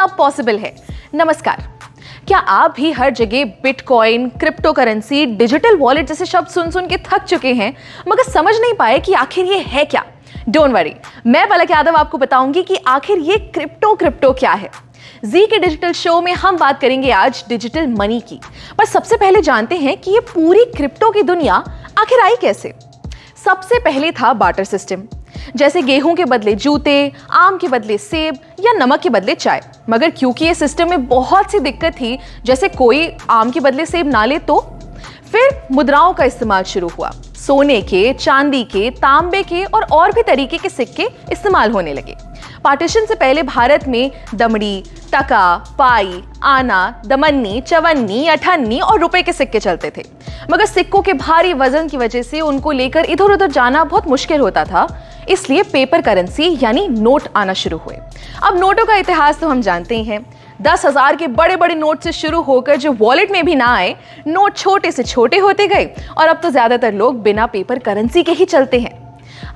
अब पॉसिबल है। नमस्कार। क्या आप भी हर जगह bitcoin, crypto currency, digital wallet जैसे शब्द सुन सुन के थक चुके हैं मगर समझ नहीं पाए कि आखिर ये है क्या? डोंट वरी, मैं पलक यादव आपको बताऊंगी कि आखिर ये क्रिप्टो क्या है। जी के डिजिटल शो में हम बात करेंगे आज डिजिटल मनी की। पर सबसे पहले जानते हैं कि ये पूरी क्रिप्टो की दुनिया आखिर आई कैसे। सबसे पहले था बार्टर सिस्टम, जैसे गेहूं के बदले जूते, आम के बदले सेब या नमक के बदले चाय। मगर क्योंकि ये सिस्टम में बहुत सी दिक्कत थी, जैसे कोई आम के बदले सेब ना ले तो फिर मुद्राओं का इस्तेमाल शुरू हुआ। सोने के, चांदी के, तांबे के और भी तरीके के सिक्के इस्तेमाल होने लगे। पार्टीशन से पहले भारत में दमड़ी, टका, पाई, आना, दमन्नी, चवन्नी, अठन्नी और रुपए के सिक्के चलते थे। मगर सिक्कों के भारी वजन की वजह से उनको लेकर इधर उधर जाना बहुत मुश्किल होता था, इसलिए पेपर करेंसी यानी नोट आना शुरू हुए। अब नोटों का इतिहास तो हम जानते ही हैं। 10,000 के बड़े बड़े नोट से शुरू होकर जो वॉलेट में भी ना आए, नोट छोटे से छोटे होते गए और अब तो ज्यादातर लोग बिना पेपर करेंसी के ही चलते हैं।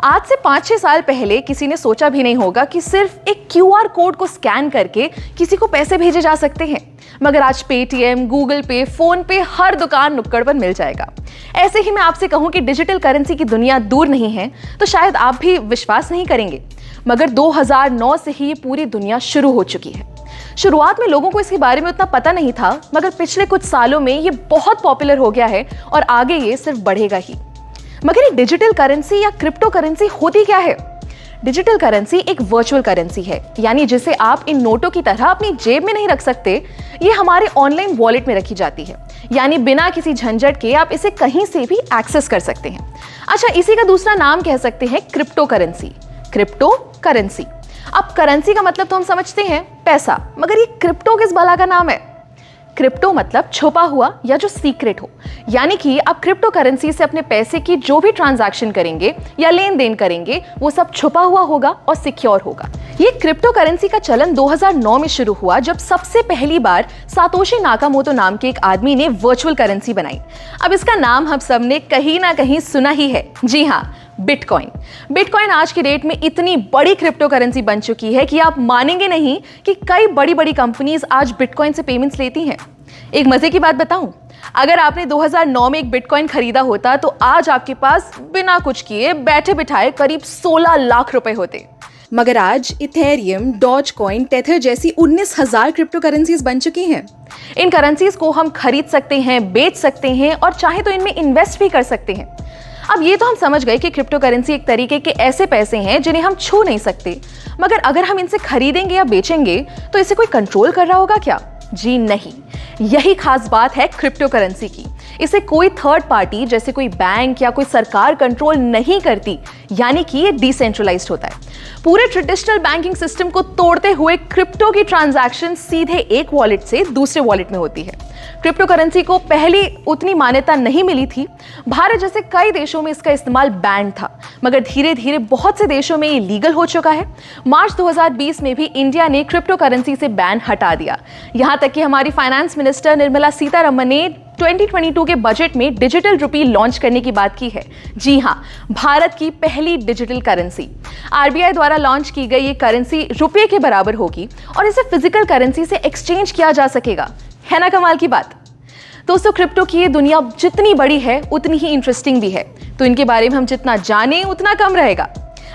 आज से 5-6 साल पहले किसी ने सोचा भी नहीं होगा कि सिर्फ एक QR कोड को स्कैन करके किसी को पैसे भेजे जा सकते हैं। मगर आज पेटीएम, गूगल पे, फोन पे हर दुकान नुक्कड़ पर मिल जाएगा। ऐसे ही मैं आपसे कहूं कि डिजिटल करेंसी की दुनिया दूर नहीं है तो शायद आप भी विश्वास नहीं करेंगे, मगर 2009 से ही ये पूरी दुनिया शुरू हो चुकी है। शुरुआत में लोगों को इसके बारे में उतना पता नहीं था, मगर पिछले कुछ सालों में ये बहुत पॉपुलर हो गया है और आगे ये सिर्फ बढ़ेगा ही। मगर ये डिजिटल करेंसी या क्रिप्टो करेंसी होती क्या है? डिजिटल करेंसी एक वर्चुअल करेंसी है, यानी जिसे आप इन नोटों की तरह अपनी जेब में नहीं रख सकते। ये हमारे ऑनलाइन वॉलेट में रखी जाती है, यानी बिना किसी झंझट के आप इसे कहीं से भी एक्सेस कर सकते हैं। अच्छा, इसी का दूसरा नाम कह सकते हैं क्रिप्टो करेंसी। Crypto currency. अब करेंसी का मतलब तो हम समझते हैं पैसा, मगर ये क्रिप्टो किस भला का नाम है? क्रिप्टो मतलब छुपा हुआ या जो सीक्रेट हो, यानी कि आप क्रिप्टो करेंसी से अपने पैसे की जो भी ट्रांजैक्शन करेंगे या लेन देन करेंगे वो सब छुपा हुआ होगा और सिक्योर होगा। ये क्रिप्टो करेंसी का चलन 2009 में शुरू हुआ, जब सबसे पहली बार सातोशी नाकामोटो नाम के एक आदमी ने वर्चुअल करेंसी बनाई। अब इसका नाम हम सब ने कहीं ना कहीं सुना ही है। जी हाँ, बिटकॉइन। बिटकॉइन आज की डेट में इतनी बड़ी क्रिप्टो करेंसी बन चुकी है कि आप मानेंगे नहीं कि कई बड़ी बड़ी कंपनीज आज बिटकॉइन से पेमेंट्स लेती हैं। एक मजे की बात बताऊं, अगर आपने 2009 में एक बिटकॉइन खरीदा होता तो आज आपके पास बिना कुछ किए बैठे बिठाए करीब 16 लाख रुपए होते। मगर आज इथेरियम, डॉजकॉइन, टेथर जैसी 19,000 क्रिप्टो करेंसीज बन चुकी हैं। इन करेंसीज को हम खरीद सकते हैं, बेच सकते हैं और चाहे तो इनमें इन्वेस्ट भी कर सकते हैं। अब ये तो हम समझ गए कि क्रिप्टो करेंसी एक तरीके के ऐसे पैसे हैं जिन्हें हम छू नहीं सकते, मगर अगर हम इनसे खरीदेंगे या बेचेंगे तो इसे कोई कंट्रोल कर रहा होगा क्या? जी नहीं। यही खास बात है क्रिप्टो करेंसी की। इसे कोई थर्ड पार्टी जैसे कोई बैंक या कोई सरकार कंट्रोल नहीं करती, यानी कि ये डिसेंट्रलाइज्ड होता है। पूरे ट्रेडिशनल बैंकिंग सिस्टम को तोड़ते हुए क्रिप्टो की ट्रांजैक्शन सीधे एक वॉलेट से दूसरे वॉलेट में होती है। क्रिप्टो करेंसी को पहले उतनी मान्यता नहीं मिली थी। भारत जैसे कई देशों में इसका इस्तेमाल बैन था, मगर धीरे धीरे बहुत से देशों में ये लीगल हो चुका है। मार्च 2020 में भी इंडिया ने क्रिप्टो करेंसी से बैन हटा दिया। यहां तक कि हमारी फाइनेंस मिनिस्टर निर्मला सीतारमण ने 2022 के बजट में डिजिटल रुपी लॉन्च करने की बात की है। जी हां, भारत की पहली डिजिटल करेंसी। RBI द्वारा लॉन्च की गई ये करेंसी रुपये के बराबर होगी और इसे फिजिकल करेंसी से एक्सचेंज किया जा सकेगा। है ना कमाल की बात? दोस्तों, क्रिप्टो की ये दुनिया जितनी बड़ी है उतनी ही इंटरेस्टिंग भी है, तो इनके बारे में हम जितना जाने उतना कम रहेगा।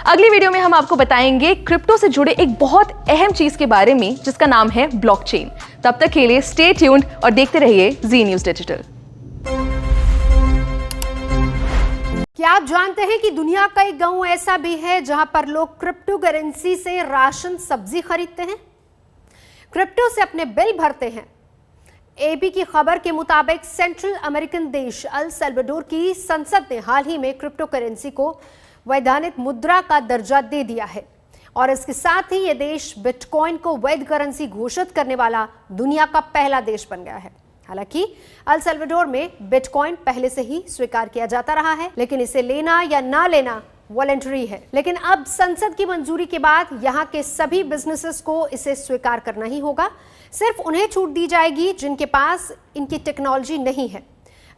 अगली वीडियो में हम आपको बताएंगे क्रिप्टो से जुड़े एक बहुत अहम चीज के बारे में जिसका नाम है ब्लॉकचेन। तब तक के लिए स्टे ट्यून्ड और देखते रहिए जी न्यूज़ डिजिटल। क्या आप जानते हैं कि दुनिया का एक गांव ऐसा भी है जहां पर लोग क्रिप्टो करेंसी से राशन, सब्जी खरीदते हैं, क्रिप्टो से अपने बिल भरते हैं। एबी की खबर के मुताबिक सेंट्रल अमेरिकन देश अल सल्वाडोर की संसद ने हाल ही में क्रिप्टो करेंसी को वैधानिक मुद्रा का दर्जा दे दिया है और इसके साथ ही यह देश बिटकॉइन को वैध करेंसी घोषित करने वाला दुनिया का पहला देश बन गया है। हालांकि अल सल्वाडोर में बिटकॉइन पहले से ही स्वीकार किया जाता रहा है, लेकिन इसे लेना या ना लेना वॉलंटरी है। लेकिन अब संसद की मंजूरी के बाद यहाँ के सभी बिजनेसेस को इसे स्वीकार करना ही होगा। सिर्फ उन्हें छूट दी जाएगी जिनके पास इनकी टेक्नोलॉजी नहीं है।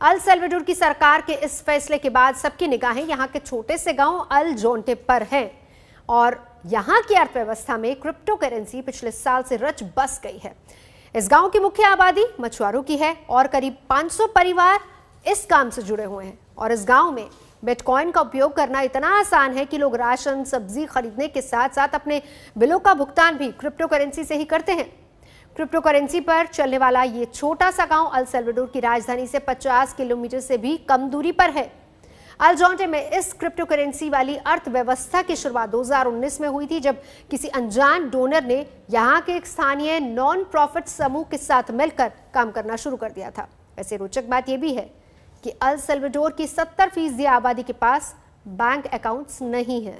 अल सल्वाडोर की सरकार के इस फैसले के बाद सबकी निगाहें यहाँ के छोटे से गांव अल जोंटे पर हैं और यहाँ की अर्थव्यवस्था में क्रिप्टो करेंसी पिछले साल से रच बस गई है। इस गांव की मुख्य आबादी मछुआरों की है और करीब 500 परिवार इस काम से जुड़े हुए हैं। और इस गांव में बिटकॉइन का उपयोग करना इतना आसान है कि लोग राशन, सब्जी खरीदने के साथ साथ अपने बिलों का भुगतान भी क्रिप्टो करेंसी से ही करते हैं। क्रिप्टो करेंसी पर चलने वाला ये छोटा सा गांव अल सल्वाडोर की राजधानी से 50 किलोमीटर से भी कम दूरी पर है। अल जोंटे में इस क्रिप्टो करेंसी वाली अर्थव्यवस्था की शुरुआत 2019 में हुई थी, जब किसी अनजान डोनर ने यहाँ के एक स्थानीय नॉन प्रॉफिट समूह के साथ मिलकर काम करना शुरू कर दिया था। वैसे रोचक बात यह भी है कि अल सल्वाडोर की 70% आबादी के पास बैंक अकाउंट्स नहीं है।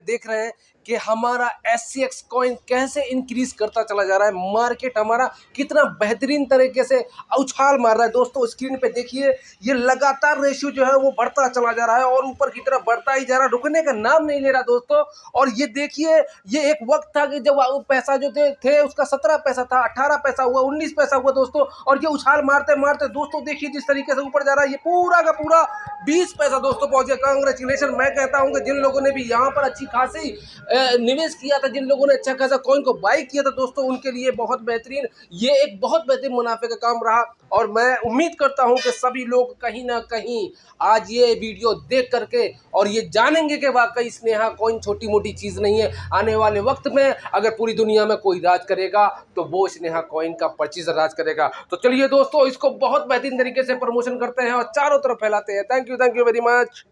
देख रहे हैं कि हमारा SCX कॉइन कैसे इंक्रीज करता चला जा रहा है, मार्केट हमारा कितना बेहतरीन तरीके से उछाल मार रहा है। दोस्तों स्क्रीन पे देखिए, ये लगातार रेशियो जो है वो बढ़ता चला जा रहा है और ऊपर की तरफ बढ़ता ही जा रहा है, रुकने का नाम नहीं ले रहा दोस्तों। और ये देखिए, ये एक वक्त था कि जब पैसा जो थे उसका 17 पैसा था, 18 पैसा हुआ, 19 पैसा हुआ दोस्तों। और ये उछाल मारते मारते दोस्तों देखिए जिस तरीके से ऊपर जा रहा है, ये पूरा का पूरा 20 पैसा दोस्तों पहुंच गया। कांग्रेचुलेशन मैं कहता हूं कि जिन लोगों ने भी यहाँ पर अच्छी खासी निवेश किया था, जिन लोगों ने अच्छा खासा कॉइन को बाय किया था दोस्तों, उनके लिए बहुत बेहतरीन, ये एक बहुत बेहतरीन मुनाफे का काम रहा। और मैं उम्मीद करता हूं कि सभी लोग कहीं ना कहीं आज ये वीडियो देख करके और ये जानेंगे कि वाकई स्नेहा कॉइन छोटी मोटी चीज़ नहीं है। आने वाले वक्त में अगर पूरी दुनिया में कोई राज करेगा तो वो स्नेहा कॉइन का परचेज राज करेगा। तो चलिए दोस्तों, इसको बहुत बेहतरीन तरीके से प्रमोशन करते हैं और चारों तरफ फैलाते हैं। Thank you very much.